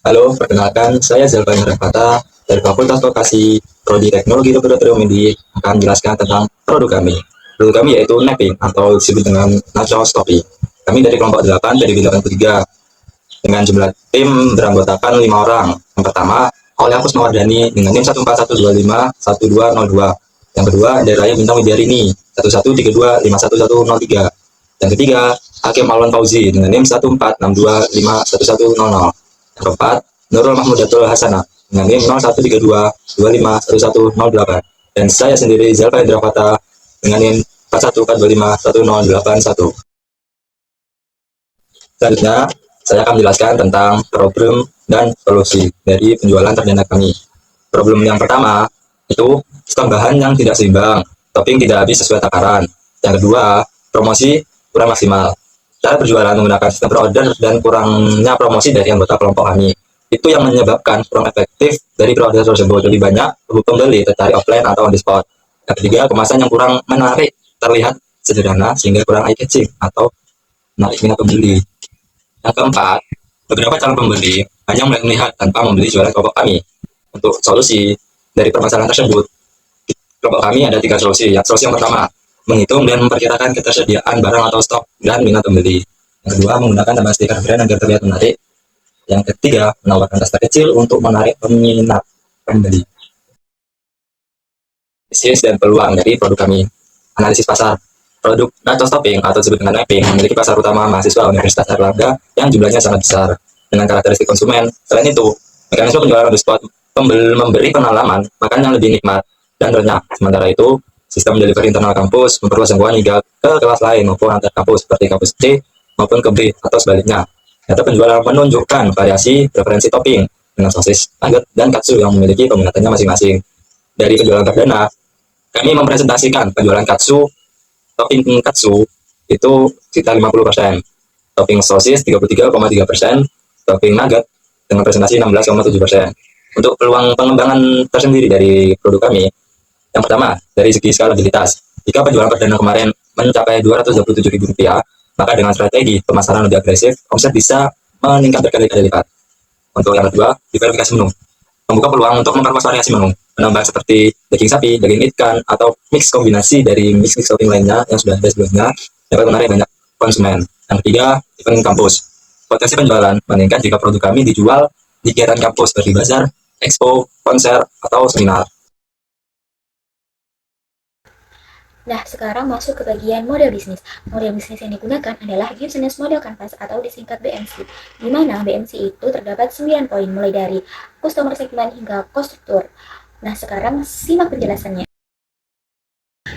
Halo, perkenalkan saya Zalvan Rafata dari Fakultas Vokasi Prodi Teknologi Laboratorium Medik akan menjelaskan tentang produk kami. Produk kami yaitu napping atau disebut dengan nachos topi. Kami dari kelompok 8 dari bidang 3 dengan jumlah tim beranggotakan 5 orang. Yang pertama, oleh Agus Mawardani dengan tim 141251202. Yang kedua, dari Raya Bintang Widiarini 1132511103. Yang ketiga, Hakim Alwan Fauzi dengan NIM 146251100. Yang keempat, Nurul Mahmudatul Hasanah dengan NIM 0132251108. Dan saya sendiri Zalfa Indravata dengan NIM 4142511081. Selanjutnya, saya akan menjelaskan tentang problem dan solusi dari penjualan perdana kami. Problem yang pertama itu stok bahan yang tidak seimbang, topping tidak habis sesuai takaran. Yang kedua, promosi kurang maksimal. Cara berjualan menggunakan sistem per-order dan kurangnya promosi dari anggota kelompok kami. Itu yang menyebabkan kurang efektif dari per-order tersebut. Lebih banyak pembeli tertarik offline atau on the spot. Yang ketiga, kemasan yang kurang menarik, terlihat sederhana sehingga kurang eye-catching atau menarik minat pembeli. Yang keempat, beberapa calon pembeli hanya melihat tanpa membeli jualan kelompok kami. Untuk solusi dari permasalahan tersebut, kelompok kami ada 3 solusi. Solusi yang pertama, menghitung dan memperkirakan ketersediaan barang atau stok dan minat pembeli. Yang kedua, menggunakan tambah stiker brand agar terlihat menarik. Yang ketiga, menawarkan tas kecil untuk menarik peminat pembeli. Bisnis dan peluang dari produk kami. Analisis pasar. Produk nachos topping atau disebut dengan napping memiliki pasar utama mahasiswa Universitas Airlangga yang jumlahnya sangat besar dengan karakteristik konsumen. Selain itu, mekanisme penjualan on the spot memberi pengalaman makan yang lebih nikmat dan renyah. Sementara itu, sistem delivery internal kampus memperluas jangkauan hingga ke kelas lain maupun antar kampus seperti kampus C maupun ke B atau sebaliknya. Data penjualan menunjukkan variasi preferensi topping dengan sosis, nugget, dan katsu yang memiliki peminatannya masing-masing. Dari penjualan perdana, kami mempresentasikan penjualan katsu, topping katsu itu sekitar 50%, topping sosis 33,3%, topping nugget dengan presentasi 16,7%. Untuk peluang pengembangan tersendiri dari produk kami, yang pertama, dari segi skalabilitas. Jika penjualan perdana kemarin mencapai Rp227.000, maka dengan strategi pemasaran lebih agresif, omset bisa meningkat berkali-kali lipat. Untuk yang kedua, diversifikasi menu. Membuka peluang untuk memperluas variasi menu, menambah seperti daging sapi, daging ikan, atau mix kombinasi dari mix topping lainnya yang sudah ada sebelumnya, dapat menarik banyak konsumen. Yang ketiga, event kampus. Potensi penjualan meningkat jika produk kami dijual di kegiatan kampus seperti bazar, expo, konser, atau seminar. Nah, sekarang masuk ke bagian model bisnis. Model bisnis yang digunakan adalah Business Model Canvas atau disingkat BMC, di mana BMC itu terdapat 9 poin mulai dari customer segment hingga cost structure. Nah, sekarang simak penjelasannya.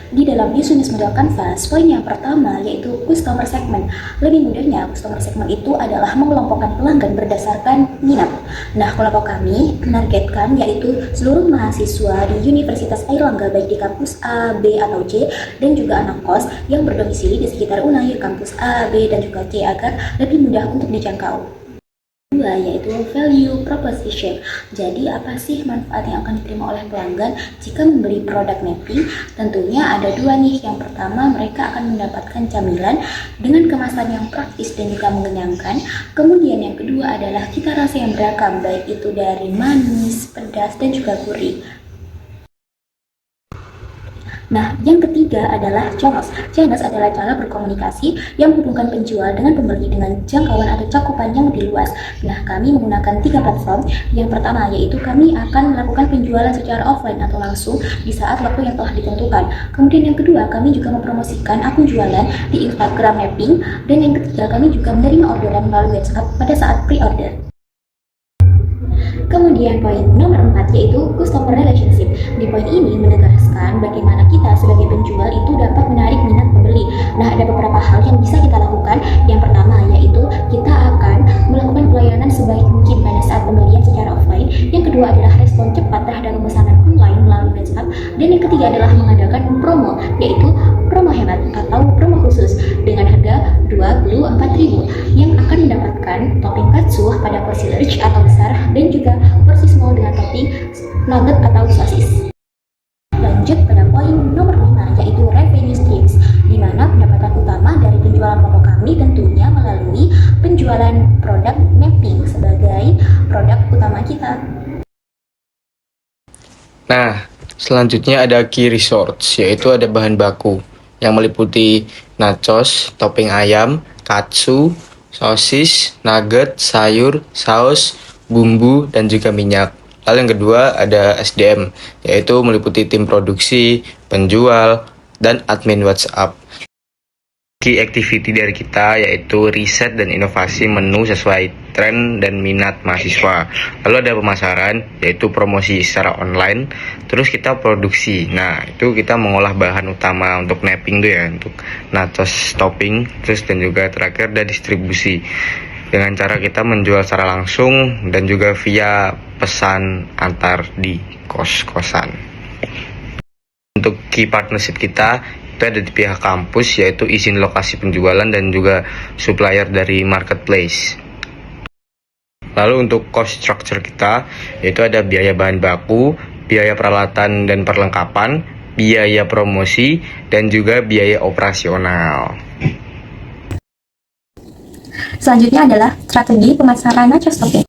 Di dalam Business Model Canvas, poin yang pertama yaitu customer segment. Lebih mudahnya, customer segment itu adalah mengelompokkan pelanggan berdasarkan minat. Nah, kelompok kami menargetkan yaitu seluruh mahasiswa di Universitas Airlangga baik di kampus A, B, atau C, dan juga anak kos yang berdomisili di sekitar Unair kampus A, B, dan juga C agar lebih mudah untuk dijangkau. Kedua, yaitu value proposition. Jadi, apa sih manfaat yang akan diterima oleh pelanggan jika membeli produk napping? Tentunya ada 2 nih. Yang pertama, mereka akan mendapatkan camilan dengan kemasan yang praktis dan juga mengenyangkan. Kemudian yang kedua adalah cita rasa yang beragam, baik itu dari manis, pedas, dan juga gurih. Nah, yang ketiga adalah channels. Channels adalah cara berkomunikasi yang menghubungkan penjual dengan pembeli dengan jangkauan atau cakupan yang lebih luas. Nah, kami menggunakan 3 platform. Yang pertama yaitu kami akan melakukan penjualan secara offline atau langsung di saat waktu yang telah ditentukan. Kemudian yang kedua, kami juga mempromosikan akun jualan di Instagram Mapping. Dan yang ketiga, kami juga menerima orderan melalui WhatsApp pada saat pre-order. Kemudian poin nomor 4 yaitu customer relationship. Di poin ini menegaskan bagaimana kita sebagai penjual itu dapat menarik minat pembeli. Nah, ada beberapa hal yang bisa kita lakukan. Yang pertama yaitu kita akan melakukan pelayanan sebaik mungkin pada saat pembelian secara offline. Yang kedua adalah respon cepat terhadap pemesanan online melalui WhatsApp. Dan yang ketiga adalah mengadakan promo, yaitu promo hemat atau promo khusus dengan harga Rp24.000 yang akan mendapatkan topping katsu pada porsi large atau besar dan juga porsi small dengan topping nugget atau sosis. Lanjut pada poin nomor 5 yaitu revenue streams, di mana pendapatan utama dari penjualan kelompok kami tentunya tentunya melalui penjualan produk mapping sebagai produk utama kita. Nah, selanjutnya ada key resource, yaitu ada bahan baku yang meliputi nachos, topping ayam, katsu, sosis, nugget, sayur, saus, bumbu, dan juga minyak. Lalu yang kedua ada SDM, yaitu meliputi tim produksi, penjual, dan admin WhatsApp. Key activity dari kita yaitu riset dan inovasi menu sesuai tren dan minat mahasiswa. Lalu ada pemasaran, yaitu promosi secara online. Terus kita produksi. Nah, itu kita mengolah bahan utama untuk napping tuh ya, untuk nachos topping. Terus dan juga terakhir ada distribusi. Dengan cara kita menjual secara langsung dan juga via pesan antar di kos-kosan. Untuk key partnership kita itu ada di pihak kampus, yaitu izin lokasi penjualan dan juga supplier dari marketplace. Lalu untuk cost structure kita, yaitu ada biaya bahan baku, biaya peralatan dan perlengkapan, biaya promosi, dan juga biaya operasional. Selanjutnya adalah strategi pemasaran nachos topping.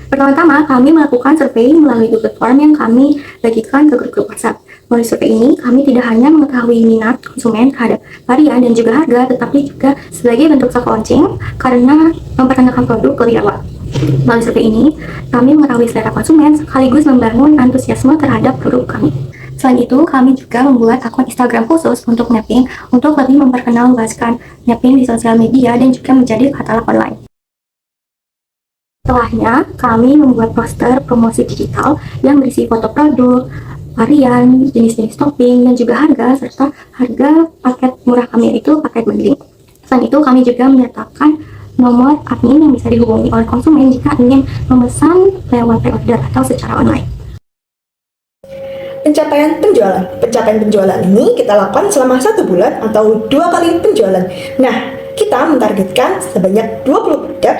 Pertama-tama, kami melakukan survei melalui Google Form yang kami bagikan ke grup-grup WhatsApp. Melalui survei ini, kami tidak hanya mengetahui minat konsumen terhadap varian dan juga harga, tetapi juga sebagai bentuk soft launching karena memperkenalkan produk lebih awal. Melalui survei ini, kami mengetahui selera konsumen sekaligus membangun antusiasme terhadap produk kami. Selain itu, kami juga membuat akun Instagram khusus untuk mapping untuk lebih memperkenalkan mapping di sosial media dan juga menjadi katalog online. Setelahnya, kami membuat poster promosi digital yang berisi foto produk, varian, jenis-jenis topping, dan juga harga, serta harga paket murah kami yaitu paket bundling. Selain itu, kami juga menyertakan nomor admin yang bisa dihubungi oleh konsumen jika ingin memesan lewat pre-order atau secara online. Pencapaian penjualan ini kita lakukan selama 1 bulan atau 2 kali penjualan. Nah, kita mentargetkan sebanyak 20 produk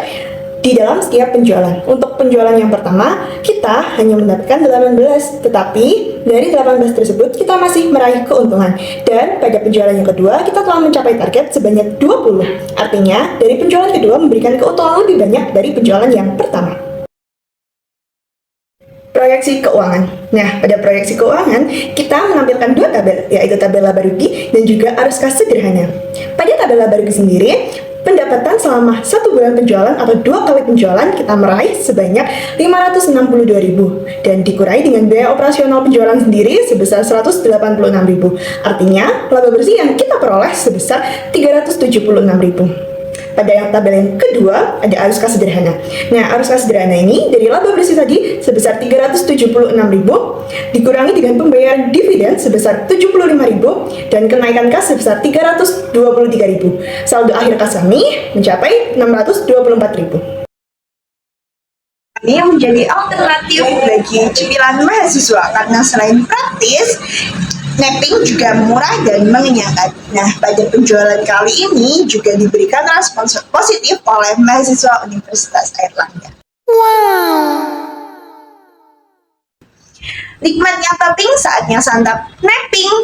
di dalam setiap penjualan. Untuk penjualan yang pertama, kita hanya mendapatkan 18, tetapi dari 18 tersebut kita masih meraih keuntungan. Dan pada penjualan yang kedua, kita telah mencapai target sebanyak 20. Artinya, dari penjualan kedua memberikan keuntungan lebih banyak dari penjualan yang pertama. Proyeksi keuangan. Nah, pada proyeksi keuangan, kita menampilkan 2 tabel, yaitu tabel laba rugi dan juga arus kas sederhana. Pada tabel laba rugi sendiri, pendapatan selama 1 bulan penjualan atau 2 kali penjualan kita meraih sebanyak 562.000 dan dikurangi dengan biaya operasional penjualan sendiri sebesar 186.000. Artinya, laba bersih yang kita peroleh sebesar 376.000. Pada yang tabel yang kedua ada arus kas sederhana. Nah, arus kas sederhana ini dari laba bersih tadi sebesar 376.000 dikurangi dengan pembayaran dividen sebesar 75.000 dan kenaikan kas sebesar 323.000. Saldo akhir kas kami mencapai 624.000. Ini menjadi alternatif bagi cemilan mahasiswa karena selain praktis, napping juga murah dan mengenyangkan. Nah, pada penjualan kali ini juga diberikan respon positif oleh mahasiswa Universitas Airlangga. Nikmatnya topping, saatnya santap napping.